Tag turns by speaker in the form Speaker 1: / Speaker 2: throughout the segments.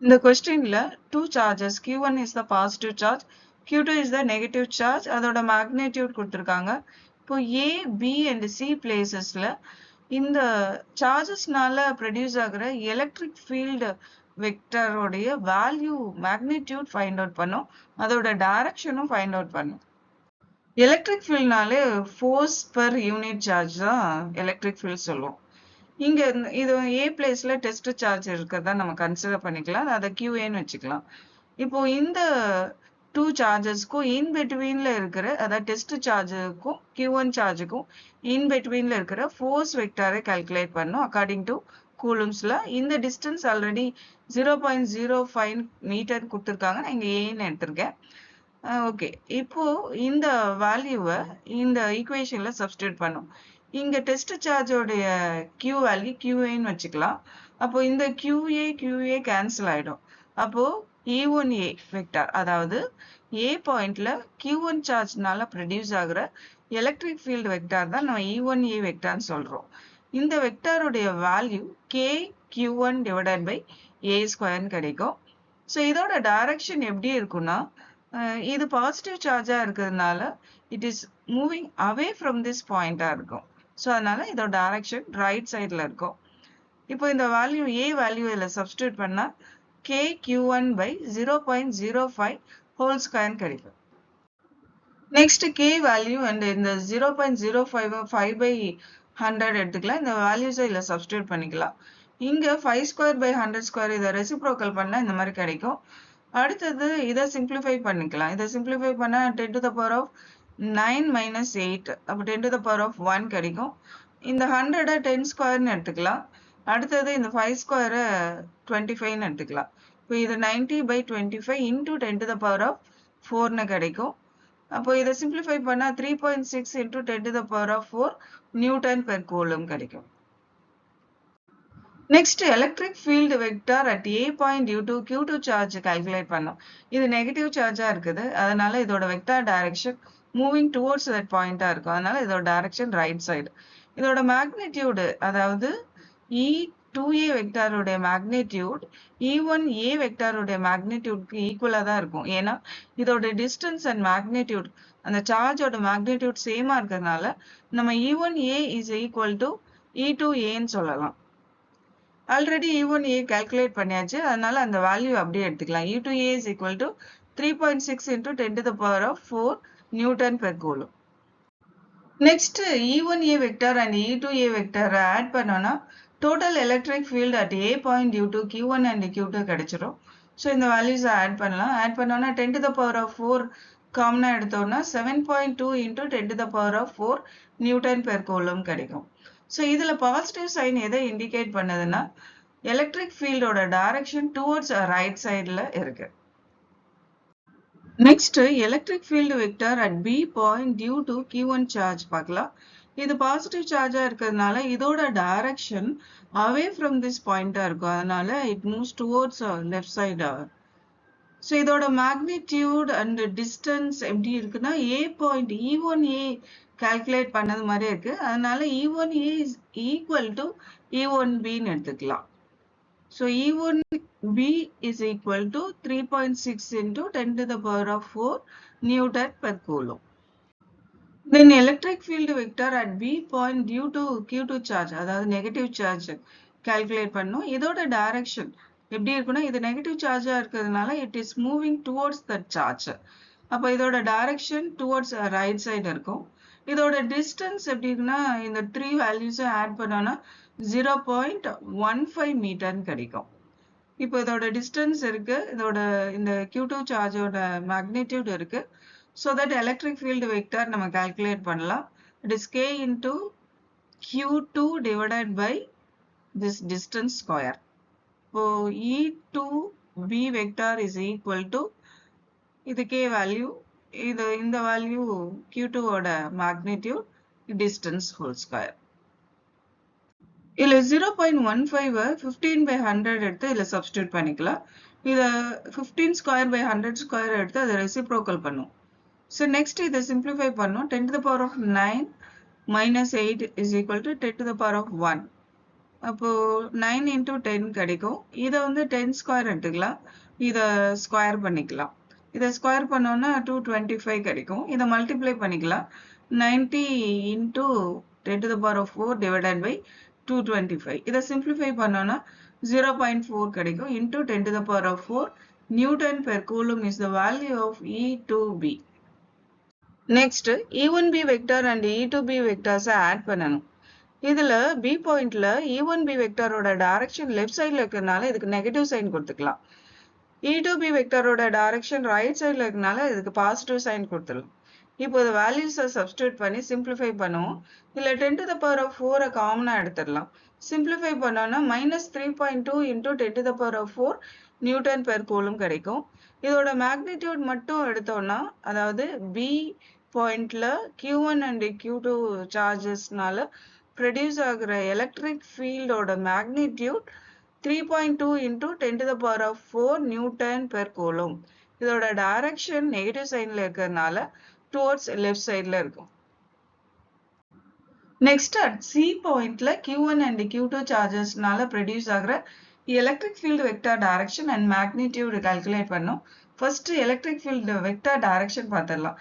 Speaker 1: இந்த கொஸ்டின்ல two charges q1 is the positive charge, q2 is the negative charge, அதோட magnitude கொடுத்திருக்காங்க. இப்போ A, B and C placesல இந்த chargesனால produce ஆகுற electric field vector உடைய value magnitude find out பண்ணும். அதோட directionம் find out பண்ணும். electric fieldனாலே force per unit charge தான் electric field சொல்லுவோம். இங்க இது A பிளேஸ்ல டெஸ்ட் சார்ஜ் இருக்கிறதா நம்ம கன்சிடர் பண்ணிக்கலாம். அதை QAன்னு வச்சுக்கலாம். இப்போ இந்த டூ சார்ஜஸ்க்கும் இன் பிட்வீன்ல இருக்கிற அதாவது டெஸ்ட் சார்ஜுக்கும் Q1 சார்ஜுக்கும் இன் பிட்வீன்ல இருக்கிற ஃபோர்ஸ் வெக்டாரை கால்குலேட் பண்ணோம் அக்கார்டிங் டு கூலும்ஸ்ல. இந்த டிஸ்டன்ஸ் ஆல்ரெடி 0.05 மீட்டர் கொடுத்துருக்காங்க. நான் இங்க ஏன்னு எடுத்திருக்கேன். ஓகே, இப்போ இந்த வேல்யூவை இந்த ஈக்குவேஷன்ல சப்ஸ்டியூட் பண்ணும். இங்க டெஸ்ட் சார்ஜோடைய Q வேல்யூ QAன்னு வச்சுக்கலாம். அப்போ இந்த QA கேன்சல் ஆயிடும். அப்போ E1A வெக்டார், அதாவது A பாயிண்ட்ல Q1 சார்ஜ்னால ப்ரொடியூஸ் ஆகுற எலக்ட்ரிக் ஃபீல்டு வெக்டார் தான் நம்ம E1A வெக்டார்னு சொல்றோம். இந்த வெக்டாருடைய value KQ1 divided by A ஸ்கொயர்னு கிடைக்கும். ஸோ இதோட டைரக்ஷன் எப்படி இருக்குன்னா, இது பாசிட்டிவ் சார்ஜா இருக்கிறதுனால it is moving away from this பாயிண்டா இருக்கும். ஸோ அதனால இதோட டைரக்ஷன் ரைட் சைடில் இருக்கும். இப்போ இந்த வேல்யூ A வேல்யூ இதில் சப்ஸ்டியூட் பண்ணால் KQ1 by 0.05 ஹோல் ஸ்கொயர்னு கிடைக்கும். நெக்ஸ்ட் K வேல்யூ அண்ட் இந்த 0.05 5/100 எடுத்துக்கலாம். இந்த வேல்யூஸை இதில் சப்ஸ்டியூட் பண்ணிக்கலாம். இங்கே 5 ஸ்கொயர் பை 100 ஸ்கொயர் இதை ரெசிப்ரோக்கல் பண்ணால் இந்த மாதிரி கிடைக்கும். அடுத்தது இதை சிம்பிளிஃபை பண்ணிக்கலாம். இதை சிம்பிளிஃபை பண்ணால் 10 to the power of 9 minus 8 அப்போ 10 to the power of 1 கிடைக்கும். இந்த 100 10 ஸ்கொயர்னு எடுத்துக்கலாம். அடுத்தது இந்த 5 ஸ்கொயரை 25ன்னு எடுத்துக்கலாம். இப்போ இது 90 by 25 into 10 to the power of 4ன்னு கிடைக்கும். அப்போ இதை சிம்பிளிஃபை பண்ணால் 3.6 into 10 to the power of 4 newton per coulomb கிடைக்கும். Next electric field vector at A point due to Q2 charge calculate பண்ணோம். இது நெகட்டிவ் சார்ஜா இருக்குது, அதனால இதோட vector direction moving towards that பாயிண்டா இருக்கும். அதனால இதோட டைரக்ஷன் ரைட் சைடு. இதோட மேக்னிடியூடு, அதாவது E2A வெக்டாருடைய மேக்னிடியூட் E1A வெக்டாருடைய மேக்னிடியூட்க்கு ஈக்குவலா தான் இருக்கும். ஏன்னா இதோட டிஸ்டன்ஸ் அண்ட் மேக்னிடியூட், அந்த சார்ஜோட மேக்னிடியூட் சேமா இருக்கிறதுனால நம்ம E1A இஸ் ஈக்குவல் டு E2Aன்னு சொல்லலாம். ஆல்ரெடி E1A கால்குலேட் பண்ணியாச்சு, அதனால அந்த வேல்யூ அப்படியே எடுத்துக்கலாம். E2A is equal to 3.6 into 10 to the power of 4 newton per coulomb. Next E1A vector and E2A vector add பண்ணோம்னா total electric field at A point due to Q1 and Q2 கிடைச்சிரும். So இந்த வேல்யூஸை add பண்ணலாம். Add பண்ணோம்னா 10 to the power of 4 காமனாக எடுத்தோம்னா 7.2 into 10 to the power of 4 newton per coulomb கிடைக்கும். So இதில் பாசிட்டிவ் சைன் எதை இண்டிகேட் பண்ணுதுன்னா எலக்ட்ரிக் ஃபீல்டோட டைரக்ஷன் டுவர்ட்ஸ் ரைட் சைடில் இருக்கு. Next electric field vector at B point due to Q1 charge பார்க்கலாம். இது பாசிட்டிவ் சார்ஜா இருக்கிறதுனால இதோட டைரக்ஷன் அவே ஃப்ரம் திஸ் பாயிண்டா இருக்கும். அதனால it moves towards left side. So இதோட மேக்னிடியூட் அண்ட் டிஸ்டன்ஸ் எப்படி இருக்குன்னா A பாயிண்ட் E1A கால்குலேட் பண்ணது மாதிரி இருக்கு. அதனால E1A is equal to E1Bன்னு எடுத்துக்கலாம். So E1B is equal to 3.6 into 10 to the power of 4 newton per coulomb. Then electric field vector at B point due to Q2 charge, அதாவது negative charge calculate பண்ணும். இதோட direction எப்படி இருக்குன்னா இது negative சார்ஜா இருக்கிறதுனால it is moving towards that charge. அப்போ இதோட டைரக்ஷன் டுவர்ட்ஸ் ரைட் சைடு இருக்கும். இதோட டிஸ்டன்ஸ் எப்படி இருக்குன்னா இந்த 3 வேல்யூஸும் ஆட் பண்ணோன்னா 0.15 மீட்டர்னு கிடைக்கும். இப்போ இதோட டிஸ்டன்ஸ் இருக்கு, இதோட இந்த Q2 சார்ஜோட மேக்னிடியூட் இருக்கு. So that electric field vector நம்ம கால்குலேட் பண்ணலாம். It is K into Q2 divided by this distance square. இப்போ E2B vector is equal to இது K வேல்யூ, இது இந்த வேல்யூ Q2 ஓட மேக்னிடியூட், டிஸ்டன்ஸ் ஹோல் ஸ்கொயர். இதில் 0.15 15/100 எடுத்து இதில் சப்ஸ்டியூட் பண்ணிக்கலாம். இதை 15 ஸ்கொயர் பை 100 ஸ்கொயர் எடுத்து அதை ரெசிப்ரோக்கல் பண்ணும். ஸோ நெக்ஸ்ட் இதை சிம்பிளிஃபை பண்ணும். 10 to the power of 9 minus 8 is equal to 10 to the power of 1. அப்போ 9 into 10 கிடைக்கும். இதை வந்து 10 ஸ்கொயர் எடுத்துக்கலாம். இதை ஸ்கொயர் பண்ணிக்கலாம். இதை ஸ்கொயர் பண்ணோன்னா 225 கிடைக்கும். இதை மல்டிப்ளை பண்ணிக்கலாம். 90 into 10 to the power of 4 divided by 225. இதை சிம்பிளிஃபை பண்ணோன்னா 0.4 கிடைக்கும். into 10 to the power of 4 Newton per coulomb is the value of E2B. Next, E1B vector and E2B vectors add பண்ணணும். இதுல B பாயிண்ட்ல E1B வெக்டரோட டைரக்ஷன் லெஃப்ட் சைடுல இருக்கிறதுனால இதுக்கு negative sign கொடுத்துக்கலாம். E2B வெக்டரோட டைரக்ஷன் ரைட் சைடுல இருக்கிறதுனால இதுக்கு பாசிட்டிவ் சைன் கொடுத்துடலாம். இப்போ இந்த வேல்யூஸை சப்ஸ்டியூட் பண்ணி சிம்பிளிஃபை பண்ணுவோம். இதுல 10 to the power of 4 காமனா எடுத்துடலாம். சிம்பிளிஃபை பண்ணோம்னா -3.2 into 10 to the power of 4 newton per coulomb கிடைக்கும். இதோட மேக்னிடியூட் மட்டும் எடுத்தோம்னா, அதாவது B பாயிண்ட்ல Q1 and Q2 சார்ஜஸ்னால ப்ரொடியூஸ் ஆகிற எலக்ட்ரிக் ஃபீல்டோட magnitude 3.2 into 10 to the power of 4 newton per coulomb. இதோட டைரக்ஷன் நெகட்டிவ் சைன்ல இருக்கிறதுனால டுவர்ட்ஸ் லெஃப்ட் சைட்ல இருக்கும். நெக்ஸ்ட் அட் C பாயிண்ட்ல Q1 and Q2 சார்ஜஸ்னால ப்ரொடியூஸ் ஆகிற electric field vector direction and magnitude calculate பண்ணோம். First electric field vector direction பார்த்துடலாம்.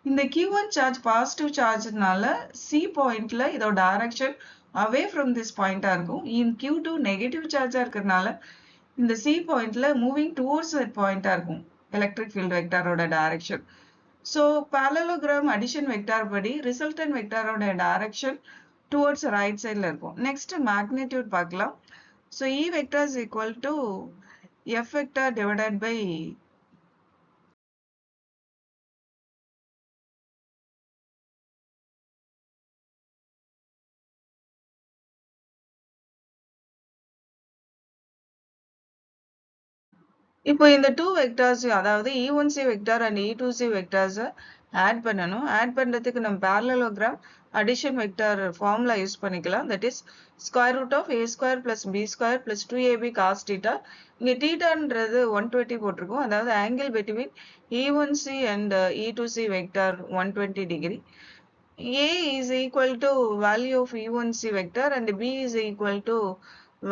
Speaker 1: இந்த Q1 சார்ஜ் பாசிட்டிவ் சார்ஜ்னால C பாயிண்ட்ல இதோட டைரக்ஷன் அவே ஃப்ரம் திஸ் பாயிண்டா இருக்கும். இன் Q2 நெகட்டிவ் சார்ஜா இருக்கிறதுனால இந்த C பாயிண்ட்ல மூவிங் டுவர்ட்ஸ் தட் பாயிண்டா இருக்கும் எலக்ட்ரிக் ஃபீல்ட் வெக்டாரோட direction. So parallelogram addition vector படி ரிசல்டன்ட் வெக்டாரோட டைரக்ஷன் டுவர்ட்ஸ் ரைட் சைட்ல இருக்கும். நெக்ஸ்ட் மேக்னிடியூட் பார்க்கலாம். So E vector is equal to F vector divided by இப்போ இந்த 2 வெக்டார்ஸ், அதாவது E1C vector and E2C vectors add பண்ணணும். ஆட் பண்றதுக்கு நம்ம parallelogram addition vector formula use பண்ணிக்கலாம். That is square root of A square plus B square plus 2AB cos θ. இங்க θன்றது 120 போட்டிருக்கும். அதாவது angle between E1C and E2C vector 120 degree. A is equal to value of E1C vector and B is equal to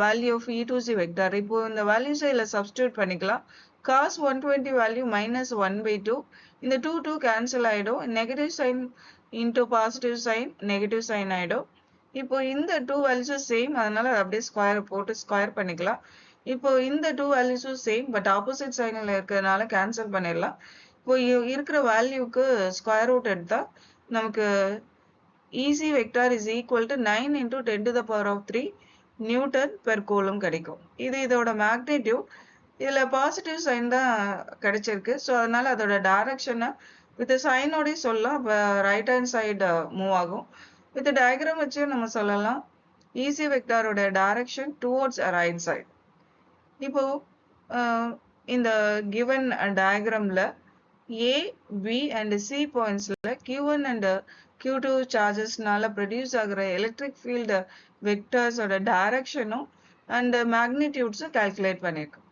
Speaker 1: value of E2C vector. இப்போ இந்த values இதுல substitute பண்ணிக்கலாம். cos 120 value minus 1/2. இந்த 2 cancel ஆயிடும். negative sign into positive sign negative sign ஆயிடும். இப்போ இந்த 2 values same, அதனால அப்படியே ஸ்கொயர் போட்டு ஸ்கொயர் பண்ணிக்கலாம். இப்போ இந்த 2 values same but opposite signல இருக்கிறதுனால cancel பண்ணிடலாம். இப்போ இருக்கிற வேல்யூக்கு ஸ்கொயர் ரூட் எடுத்தா நமக்கு EC vector is equal to 9 into 10 to the power of 3 Newton per coulomb கிடைக்கும். இது இதோட மேக்னிடியூட். இதுல பாசிட்டிவ் சைன் தான் கிடைச்சிருக்கு. ஸோ அதனால அதோட டைரக்ஷனை வித் சைனோட சொல்லலாம். ரைட் ஹேண்ட் சைடு மூவ் ஆகும். வித் டயக்ராம் வச்சு நம்ம சொல்லலாம் EC வெக்டாரோட டைரக்ஷன் டுவர்ட்ஸ் ரைட் சைடு. இப்போ இந்த கிவன் டயக்ராம்ல A, B and C பாயிண்ட்ஸ்ல Q1 and Q2 சார்ஜஸ்னால ப்ரொடியூஸ் ஆகிற எலக்ட்ரிக் ஃபீல்டு வெக்டர்ஸோட டைரக்ஷனும் அண்ட் மேக்னிடியூட்ஸும் கால்குலேட் பண்ணியிருக்கோம்.